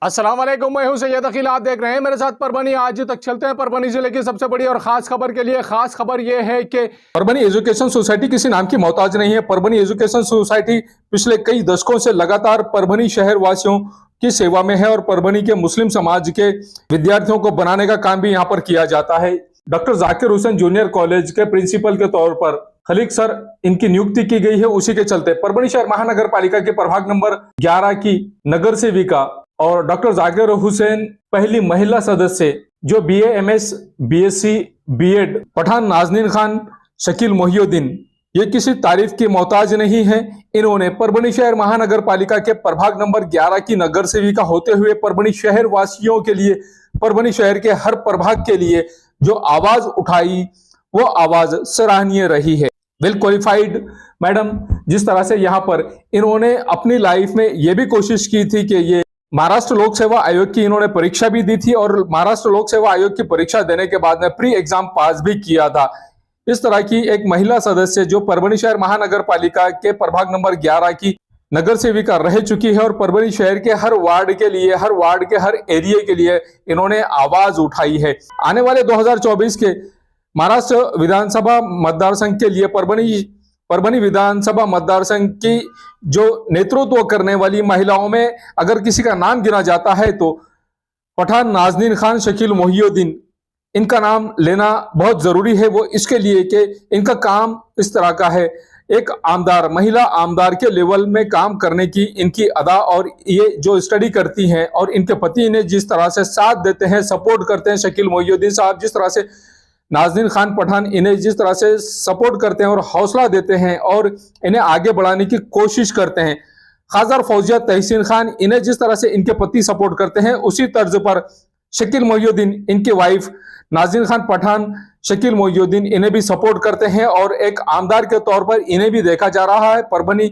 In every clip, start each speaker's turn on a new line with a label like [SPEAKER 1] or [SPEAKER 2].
[SPEAKER 1] अस्सलाम वालेकुम, मैं हूं सैयद अकील। आप देख रहे हैं मेरे साथ परभनी। आज तक चलते हैं परभनी जिले की सबसे बड़ी और खास खबर के लिए। खास खबर यह है कि परभनी एजुकेशन सोसाइटी किसी नाम की मोहताज नहीं है। परभनी एजुकेशन सोसाइटी पिछले कई दशकों से लगातार परभनी शहर वासियों की सेवा में है और परभनी के मुस्लिम समाज के विद्यार्थियों को बनाने का काम भी यहाँ पर किया जाता है। Doctor Zakir Hussain junior college के प्रिंसिपल के तौर पर खलीक सर इनकी नियुक्ति की गई है। उसी के चलते परभनी शहर महानगर पालिका के प्रभाग नंबर 11 की नगर सेविका और डॉक्टर जाकिर हुसैन पहली महिला सदस्य जो BA, MS, BSc, BEd Pathan Nazneen Khan Shakeel Mohiuddin ये किसी तारीफ की मोहताज नहीं है। इन्होंने परभनी शहर महानगर पालिका के प्रभाग नंबर 11 की नगर सेविका होते हुए परभनी शहर वासियों के लिए, परभनी शहर के हर प्रभाग के लिए जो आवाज उठाई वो आवाज सराहनीय रही है। वेल क्वालिफाइड मैडम, जिस तरह से यहाँ पर इन्होंने अपनी लाइफ में ये भी कोशिश की थी कि ये महाराष्ट्र लोक सेवा आयोग की इन्होंने परीक्षा भी दी थी और महाराष्ट्र लोक सेवा आयोग की परीक्षा देने के बाद में प्री एग्जाम पास भी किया था। इस तरह की एक महिला सदस्य जो परभनी शहर महानगर पालिका के प्रभाग नंबर 11 की नगर सेविका रह चुकी है और परभनी शहर के हर वार्ड के लिए, हर वार्ड के हर एरिया के लिए इन्होंने आवाज उठाई है। आने वाले 2024 के महाराष्ट्र विधानसभा मतदार संघ के लिए परभनी विधानसभा मतदार संघ की जो नेतृत्व करने वाली महिलाओं में अगर किसी का नाम गिना जाता है तो पठान नाजनीन खान शकील मोहिउद्दीन इनका नाम लेना बहुत जरूरी है। वो इसके लिए कि इनका काम इस तरह का है, एक आमदार, महिला आमदार के लेवल में काम करने की इनकी अदा, और ये जो स्टडी करती हैं और इनके पति इन्हें जिस तरह से साथ देते हैं, सपोर्ट करते हैं, शकील मोहिउद्दीन साहब जिस तरह से नाजनीन खान पठान इन्हें जिस तरह से सपोर्ट करते हैं और हौसला देते हैं और इन्हें आगे बढ़ाने की कोशिश करते हैं, खासदार फौजिया तहसीन खान इन्हें जिस तरह से इनके पति सपोर्ट करते हैं, उसी तर्ज पर शकील मोहिउद्दीन इनकी वाइफ नाजनीन खान पठान शकील मोहिउद्दीन इन्हें भी सपोर्ट करते हैं और एक आमदार के तौर पर इन्हें भी देखा जा रहा है। परभनी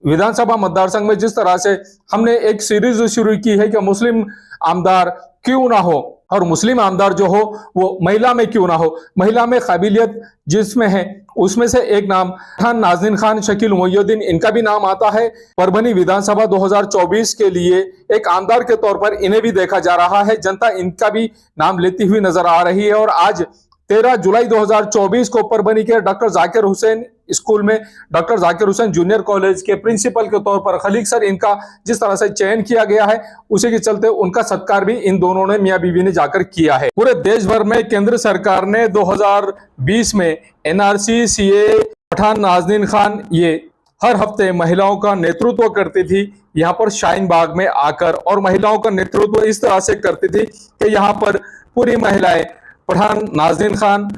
[SPEAKER 1] विधानसभा मतदार संघ में जिस तरह से हमने एक सीरीज शुरू की है कि मुस्लिम आमदार क्यों ना हो और मुस्लिम आमदार जो हो वो महिला में क्यों ना हो, महिला में काबिलियत जिसमें है उसमें से एक नाम पठान नाजनीन खान शकील मोहिउद्दीन इनका भी नाम आता है। परभनी विधानसभा 2024 के लिए एक आमदार के तौर पर इन्हें भी देखा जा रहा है। जनता इनका भी नाम लेती हुई नजर आ रही है और आज 13 जुलाई 2024 को परभनी के डॉक्टर जाकिर हुसैन स्कूल में doctor Zakir Hussain junior college के प्रिंसिपल के तौर पर खलीक सर इनका जिस तरह से चयन किया गया है, उसी के चलते उनका सत्कार भी इन दोनों ने, मियां बीवी ने जाकर किया है। पूरे देश भर में केंद्र सरकार ने 2020 में एनआरसी, सीए, पठान नाजनीन खान ये हर हफ्ते महिलाओं का नेतृत्व करती थी यहाँ पर शाहीन बाग में आकर, और महिलाओं का नेतृत्व इस तरह से करती थी कि यहाँ पर पूरी महिलाएं पठान नाजनीन खान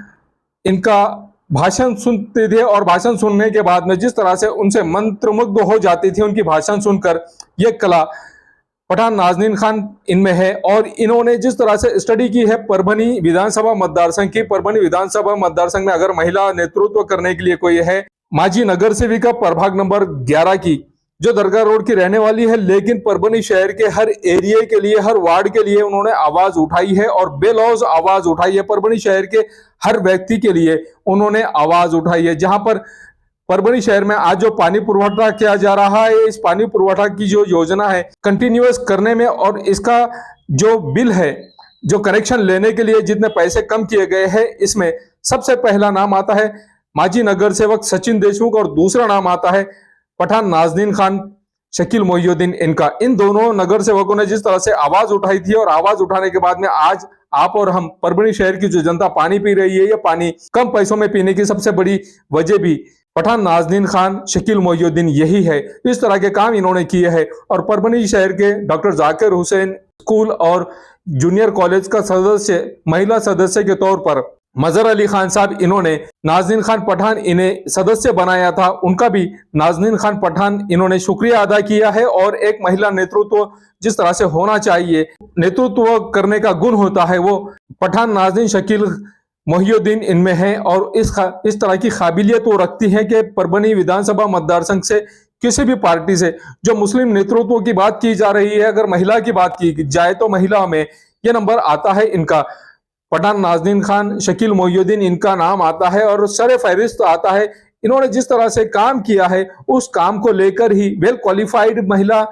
[SPEAKER 1] इनका भाषण सुनते थे और भाषण सुनने के बाद में जिस तरह से उनसे मंत्रमुग्ध हो जाती थी उनकी भाषण सुनकर, ये कला पठान नाजनीन खान इनमें है। और इन्होंने जिस तरह से स्टडी की है परभनी विधानसभा मतदार संघ की, परभनी विधानसभा मतदार संघ में अगर महिला नेतृत्व करने के लिए कोई है, माजी नगर सेविका प्रभाग नंबर 11 की जो दरगाह रोड की रहने वाली है, लेकिन परभनी शहर के हर एरिया के लिए, हर वार्ड के लिए उन्होंने आवाज उठाई है और बेलौज आवाज उठाई है। परभनी शहर के हर व्यक्ति के लिए उन्होंने आवाज उठाई है। जहां पर परभनी शहर में आज जो पानी पुरवठा किया जा रहा है, इस पानी पुरवठा की जो योजना है कंटिन्यूअस करने में और इसका जो बिल है, जो कनेक्शन लेने के लिए जितने पैसे कम किए गए हैं, इसमें सबसे पहला नाम आता है माजी नगर सेवक सचिन देशमुख और दूसरा नाम आता है पठान नाजनीन खान शकील मोहिउद्दीन इनका। इन दोनों नगर सेवकों ने जिस तरह से आवाज उठाई थी और आवाज उठाने के बाद में आज आप और हम परभनी शहर की जो जनता पानी पी रही है, ये पानी कम पैसों में पीने की सबसे बड़ी वजह भी पठान नाजनीन खान शकील मोहिउद्दीन यही है। इस तरह के काम इन्होंने किए हैं और परभनी शहर के डॉक्टर जाकिर हुसैन स्कूल और जूनियर कॉलेज का सदस्य, महिला सदस्य के तौर पर मजहर अली खान साहब इन्होंने नाजनीन खान पठान इन्हें सदस्य बनाया था, उनका भी नाजनीन खान पठान इन्होंने शुक्रिया अदा किया है। और एक महिला नेतृत्व जिस तरह से होना चाहिए, नेतृत्व करने का गुण होता है, वो पठान नाजनीन शकील मोहिउद्दीन इनमें है और इस तरह की काबिलियत वो रखती है कि परभनी विधानसभा मतदार संघ से किसी भी पार्टी से जो मुस्लिम नेतृत्व की बात की जा रही है, अगर महिला की बात की जाए तो महिला में यह नंबर आता है इनका, पठान नाजनीन खान शकील मोहिउद्दीन इनका नाम आता है और सर फहरिस्त आता है। इन्होंने जिस तरह से काम किया है उस काम को लेकर ही वेल क्वालिफाइड महिला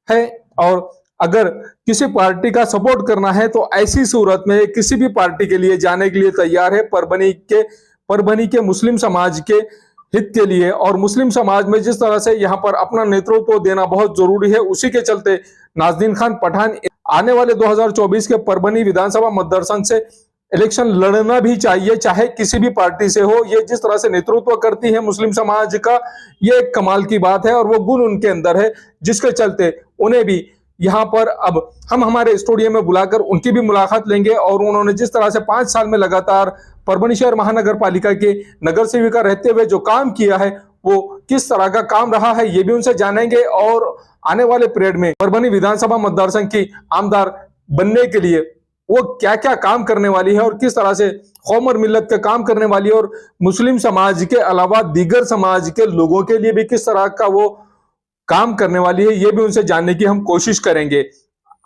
[SPEAKER 1] है और अगर किसी पार्टी का सपोर्ट करना है तो ऐसी सूरत में किसी भी पार्टी के लिए जाने के लिए तैयार है। परभनी के मुस्लिम समाज के हित के लिए और मुस्लिम समाज में जिस तरह से यहाँ पर अपना नेतृत्व देना बहुत जरूरी है, उसी के चलते नाज़रीन खान पठान आने वाले 2024 के परभनी विधानसभा मतदार से इलेक्शन लड़ना भी चाहिए, चाहे किसी भी पार्टी से हो। ये जिस तरह से नेतृत्व करती है मुस्लिम समाज का, ये एक कमाल की बात है और वो गुण उनके अंदर है, जिसके चलते उन्हें भी यहाँ पर अब हम हमारे स्टूडियो में बुलाकर उनकी भी मुलाकात लेंगे और उन्होंने जिस तरह से 5 साल में लगातार परभनी शहर महानगर पालिका के नगर सेविका रहते हुए जो काम किया है, वो किस तरह का काम रहा है, ये भी उनसे जानेंगे। और आने वाले पीरियड में परभनी विधानसभा मतदार संघ की आमदार बनने के लिए वो क्या क्या काम करने वाली है और किस तरह से कौम और मिल्लत का काम करने वाली है और मुस्लिम समाज के अलावा दीगर समाज के लोगों के लिए भी किस तरह का वो काम करने वाली है, ये भी उनसे जानने की हम कोशिश करेंगे।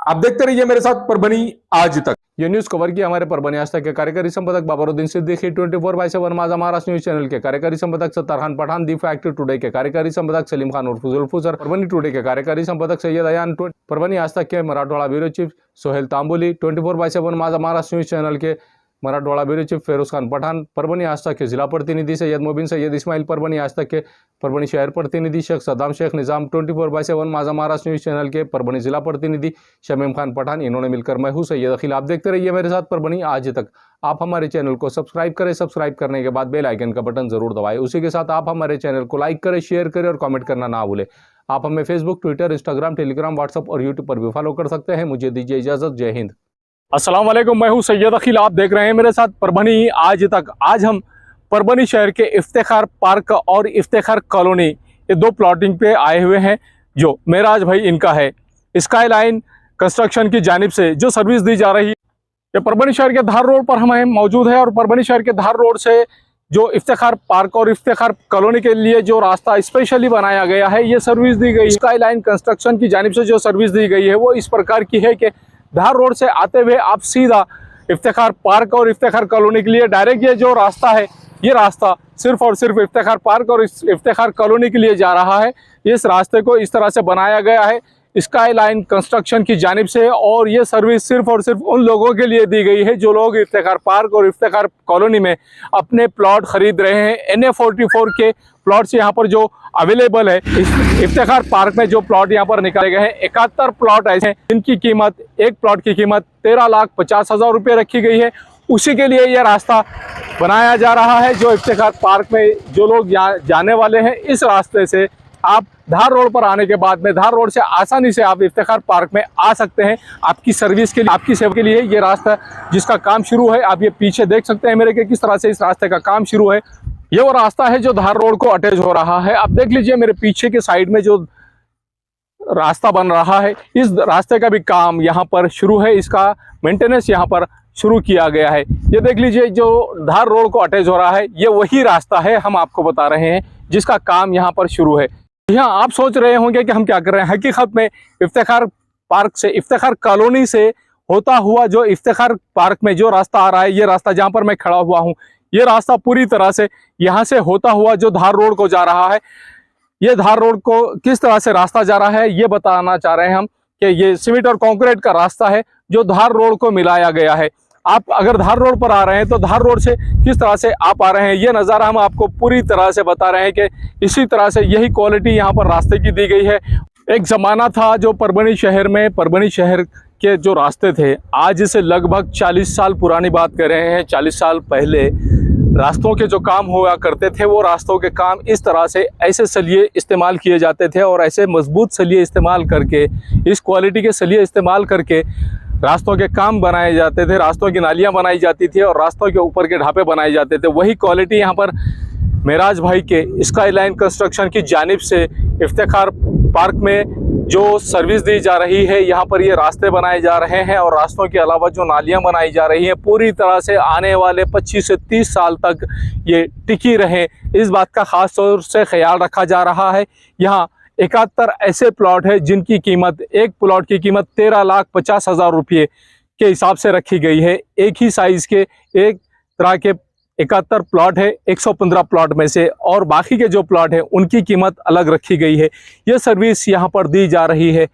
[SPEAKER 1] आप देखते रहिए मेरे साथ परभनी आज तक। ये न्यूज कवर किया हमारे परभनी आज तक के कार्यकारी संपादक बाबरुद्दीन सिद्दीकी, 24/7 माझा महाराष्ट्र न्यूज चैनल के कार्यकारी संपादक Sattar Khan Pathan, the fact today के कार्यकारी संपादक सलीम खान उर्फ जुल्फुजर, परभनी टुडे के कार्यकारी संपादक सैयद अयान, परभनी आज तक के मराठवाड़ा ब्यूरो चीफ सोहेल तांबोली, 24/7 माझा महाराष्ट्र न्यूज चैनल के मराठवाड़ा ब्यूरो चीफ फेरोज खान पठान, परभनी आज तक के जिला प्रतिनिधि सैयद मोबिन सैयद इस्माइल, परभनी आज तक के परभनी शहर प्रतिनिधि शेख सद्दाम शेख निजाम, 24/7 माझा महाराष्ट्र न्यूज चैनल के परभनी जिला प्रतिनिधि शमीम खान पठान, इन्होंने मिलकर मैं हूं सैयद अखिल। आप देखते रहिए मेरे साथ परभनी आज तक। आप हमारे चैनल को सब्सक्राइब करें, सब्सक्राइब करने के बाद बेल आइकन का बटन जरूर दबाएं। उसी के साथ आप हमारे चैनल को लाइक करें, शेयर करें और कमेंट करना ना भूलें। आप हमें Facebook, Twitter, Instagram, Telegram, WhatsApp और यूट्यूब पर भी फॉलो कर सकते हैं। मुझे दीजिए इजाजत। जय हिंद। अस्सलाम वालेकुम, मैं हूं सैयद अखिल। आप देख रहे हैं मेरे साथ परभनी आज तक। आज हम परभनी शहर के इफ्तिखार पार्क और इफ्तिखार कॉलोनी, ये 2 प्लॉटिंग पे आए हुए हैं जो मेराज भाई इनका है। स्काई लाइन कंस्ट्रक्शन की जानिब से जो सर्विस दी जा रही है, ये परभनी शहर के धार रोड पर हमें मौजूद है और परभनी शहर के धार रोड से जो इफ्तिखार पार्क और इफ्तिखार कॉलोनी के लिए जो रास्ता स्पेशली बनाया गया है, ये सर्विस दी गई। स्काई लाइन कंस्ट्रक्शन की जानिब से जो सर्विस दी गई है वो इस प्रकार की है कि धार रोड से आते हुए आप सीधा इफ्तिखार पार्क और इफ्तिखार कॉलोनी के लिए डायरेक्ट ये जो रास्ता है, ये रास्ता सिर्फ और सिर्फ इफ्तिखार पार्क और इफ्तिखार कॉलोनी के लिए जा रहा है। इस रास्ते को इस तरह से बनाया गया है स्काई लाइन कंस्ट्रक्शन की जानिब से और ये सर्विस सिर्फ और सिर्फ उन लोगों के लिए दी गई है जो लोग इफ्तिखार पार्क और इफ्तिखार कॉलोनी में अपने प्लॉट खरीद रहे हैं। NA 44 के प्लॉट्स यहाँ पर जो अवेलेबल है, इफ्तिखार पार्क में जो प्लॉट यहाँ पर निकाले गए हैं, 71 प्लॉट ऐसे हैं जिनकी कीमत, एक प्लॉट की कीमत 13,50,000 रुपये रखी गई है। उसी के लिए यह रास्ता बनाया जा रहा है जो इफ्तिखार पार्क में जो लोग जाने वाले हैं। इस रास्ते से आप धार रोड पर आने के बाद में धार रोड से आसानी से आप इफ्तिखार पार्क में आ सकते हैं। आपकी सर्विस के लिए, आपकी सेवा के लिए ये रास्ता जिसका काम शुरू है, आप ये पीछे देख सकते हैं मेरे के किस तरह से इस रास्ते का काम शुरू है। ये वो रास्ता है जो धार रोड को अटैच हो रहा है। आप देख लीजिए मेरे पीछे के साइड में जो रास्ता बन रहा है, इस रास्ते का भी काम यहाँ पर शुरू है। इसका मेंटेनेंस यहाँ पर शुरू किया गया है। ये देख लीजिए जो धार रोड को अटैच हो रहा है, ये वही रास्ता है हम आपको बता रहे हैं जिसका काम यहाँ पर शुरू है। यहाँ आप सोच रहे होंगे कि हम क्या कर रहे हैं। हकीकत में इफ्तिखार पार्क से, इफ्तिखार कॉलोनी से होता हुआ जो इफ्तिखार पार्क में जो रास्ता आ रहा है, ये रास्ता जहाँ पर मैं खड़ा हुआ हूँ, ये रास्ता पूरी तरह से यहाँ से होता हुआ जो धार रोड को जा रहा है, ये धार रोड को किस तरह से रास्ता जा रहा है ये बताना चाह रहे हैं हम कि ये सीमेंट और कंक्रीट का रास्ता है जो धार रोड को मिलाया गया है। आप अगर धार रोड पर आ रहे हैं तो धार रोड से किस तरह से आप आ रहे हैं, ये नज़ारा हम आपको पूरी तरह से बता रहे हैं कि इसी तरह से यही क्वालिटी यहाँ पर रास्ते की दी गई है। एक ज़माना था जो परभनी शहर में, परभनी शहर के जो रास्ते थे, आज से लगभग 40 साल पुरानी बात कर रहे हैं। 40 साल पहले रास्तों के जो काम हुआ करते थे, वो रास्तों के काम इस तरह से ऐसे सलिए इस्तेमाल किए जाते थे और ऐसे मजबूत सलिए इस्तेमाल करके, इस क्वालिटी के सलिए इस्तेमाल करके रास्तों के काम बनाए जाते थे, रास्तों की नालियाँ बनाई जाती थी और रास्तों के ऊपर के ढापे बनाए जाते थे। वही क्वालिटी यहाँ पर मेराज भाई के स्काई लाइन कंस्ट्रक्शन की जानिब से इफ्तिखार पार्क में जो सर्विस दी जा रही है, यहाँ पर ये रास्ते बनाए जा रहे हैं और रास्तों के अलावा जो नालियाँ बनाई जा रही हैं, पूरी तरह से आने वाले 25 से 30 साल तक ये टिकी रहें, इस बात का ख़ास तौर से ख्याल रखा जा रहा है। यहाँ 71 ऐसे प्लॉट है जिनकी कीमत, एक प्लॉट की कीमत 13,50,000 रुपये के हिसाब से रखी गई है। एक ही साइज़ के, एक तरह के 71 प्लॉट है 115 प्लॉट में से, और बाकी के जो प्लॉट है उनकी कीमत अलग रखी गई है। ये सर्विस यहाँ पर दी जा रही है।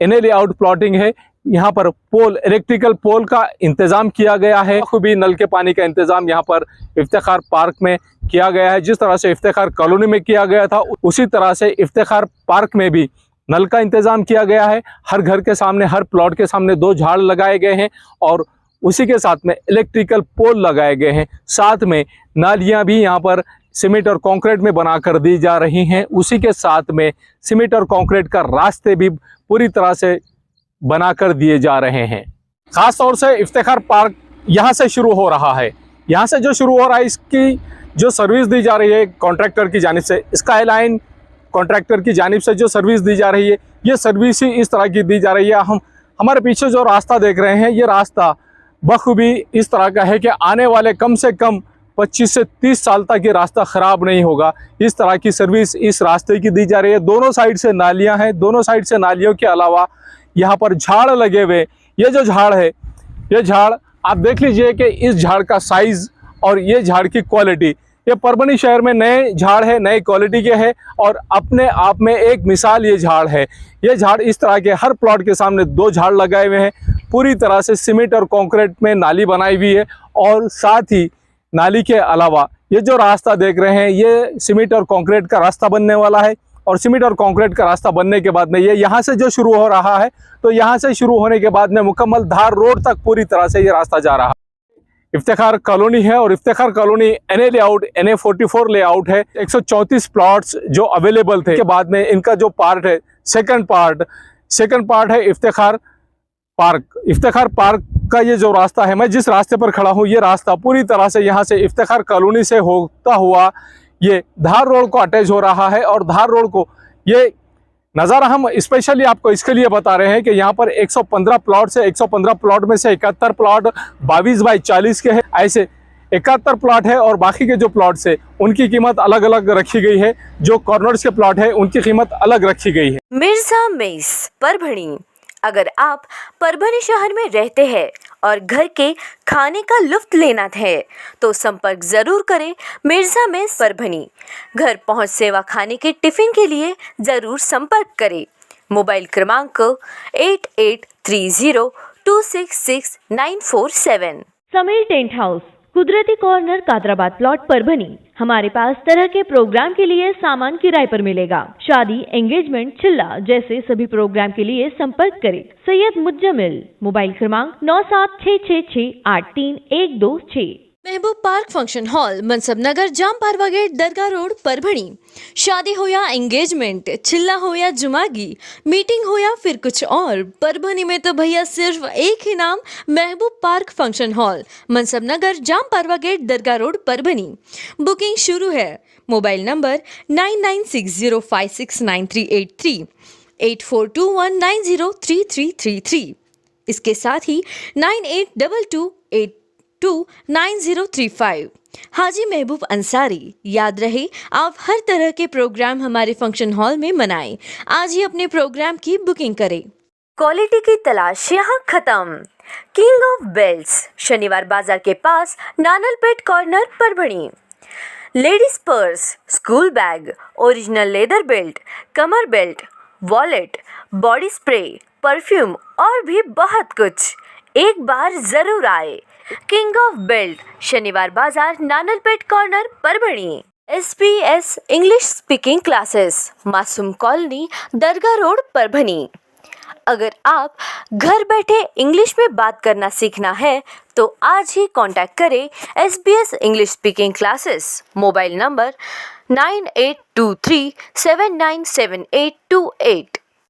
[SPEAKER 1] एनए लेआउट प्लॉटिंग है। यहाँ पर पोल, इलेक्ट्रिकल पोल का इंतजाम किया गया है। खूबी नल के पानी का इंतजाम यहाँ पर इफ्तिखार पार्क में किया गया है। जिस तरह से इफ्तिखार कॉलोनी में किया गया था, उसी तरह से इफ्तिखार पार्क में भी नल का इंतजाम किया गया है। हर घर के सामने, हर प्लॉट के सामने 2 झाड़ लगाए गए हैं और उसी के साथ में इलेक्ट्रिकल पोल लगाए गए हैं। साथ में नालियां भी यहाँ पर सीमेंट और कंक्रीट में बनाकर दी जा रही हैं। उसी के साथ में सीमेंट और कंक्रीट का रास्ते भी पूरी तरह से बनाकर दिए जा रहे हैं। खास तौर से इफ्तिखार पार्क यहाँ से शुरू हो रहा है। यहाँ से जो शुरू हो रहा है, इसकी जो सर्विस दी जा रही है कॉन्ट्रैक्टर की जानिब से, स्काई लाइन कॉन्ट्रैक्टर की जानिब से जो सर्विस दी जा रही है, ये सर्विस ही इस तरह की दी जा रही है। हमारे पीछे जो रास्ता देख रहे हैं, ये रास्ता बखूबी इस तरह का है कि आने वाले कम से कम 25 से 30 साल तक ये रास्ता ख़राब नहीं होगा। इस तरह की सर्विस इस रास्ते की दी जा रही है। दोनों साइड से नालियां हैं। दोनों साइड से नालियों के अलावा यहाँ पर झाड़ लगे हुए। ये जो झाड़ है, ये झाड़ आप देख लीजिए कि इस झाड़ का साइज़ और ये झाड़ की क्वालिटी, ये परभनी शहर में नए झाड़ है, नई क्वालिटी के है और अपने आप में एक मिसाल ये झाड़ है। ये झाड़ इस तरह के हर प्लॉट के सामने 2 झाड़ लगाए हुए हैं। पूरी तरह से सीमेंट और कंक्रीट में नाली बनाई हुई है और साथ ही नाली के अलावा ये जो रास्ता देख रहे हैं, ये सीमेंट और कंक्रीट का रास्ता बनने वाला है। और सीमेंट और कंक्रीट का रास्ता बनने के बाद में ये यहाँ से जो शुरू हो रहा है, तो यहाँ से शुरू होने के बाद में मुकम्मल धार रोड तक पूरी तरह से ये रास्ता जा रहा है। इफ्तिखार कॉलोनी है और Iftikhar colony NA layout, NA 44 layout है। 134 प्लॉट्स जो अवेलेबल थे के बाद में इनका जो पार्ट है, सेकंड पार्ट है इफ्तिखार पार्क। इफ्तिखार पार्क का ये जो रास्ता है, मैं जिस रास्ते पर खड़ा हूँ, ये रास्ता पूरी तरह से यहाँ से इफ्तिखार कॉलोनी से होता हुआ ये धार रोड को अटैच हो रहा है। और धार रोड को ये नज़ारा हम स्पेशली आपको इसके लिए बता रहे हैं कि यहाँ पर 115 प्लॉट से 115 प्लॉट में से 71 प्लॉट 22 बाई 40 के हैं। ऐसे 71 प्लॉट है और बाकी के जो प्लॉट्स है उनकी कीमत अलग अलग रखी गई है। जो कॉर्नर्स के प्लॉट है उनकी कीमत अलग रखी गई है।
[SPEAKER 2] मिर्जा मेस परभणी। अगर आप परभणी शहर में रहते हैं और घर के खाने का लुत्फ लेना है तो संपर्क जरूर करें मिर्जा मेस परभणी। घर पहुंच सेवा खाने के टिफिन के लिए जरूर संपर्क करें। मोबाइल क्रमांक 8830266947।
[SPEAKER 3] समीर टेंट हाउस, कुदरती कॉर्नर, कादराबाद प्लॉट, परभनी। हमारे पास तरह के प्रोग्राम के लिए सामान किराए पर मिलेगा। शादी, एंगेजमेंट, चिल्ला जैसे सभी प्रोग्राम के लिए संपर्क करें सैयद मुज्जमिल। मोबाइल क्रमांक 9766683126।
[SPEAKER 2] महबूब पार्क फंक्शन हॉल, मनसब नगर, जाम पारवा गेट, दरगाह रोड, परभणी। शादी हो या एंगेजमेंट, चिल्ला हो या जुमागी, मीटिंग हो या फिर कुछ और, परभणी में तो भैया सिर्फ एक ही नाम, महबूब पार्क फंक्शन हॉल, मनसब नगर, जाम पारवा गेट, दरगाह रोड, परभणी। बुकिंग शुरू है। Mobile number 9960569383, 8421903333। इसके साथ ही 9822829035। हाजी महबूब अंसारी। याद रहे, आप हर तरह के प्रोग्राम हमारे फंक्शन हॉल में मनाएं। आज ही अपने प्रोग्राम की बुकिंग करें। क्वालिटी की तलाश यहाँ खत्म। King of belts, Shaniwar Bazar के पास, Nanalpeth corner, Parbhani. Ladies purse, school bag, original leather belt, कमर belt, wallet, body spray, perfume और भी बहुत कुछ। एक बार जरूर आए। King of belt, Shaniwar Bazar, Nanalpeth corner, Parbhani. SBS English speaking classes, Masoom colony, Dargah road, Parbhani. अगर आप घर बैठे इंग्लिश में बात करना सीखना है तो आज ही कांटेक्ट करें SBS English speaking classes. Mobile number 9823797828।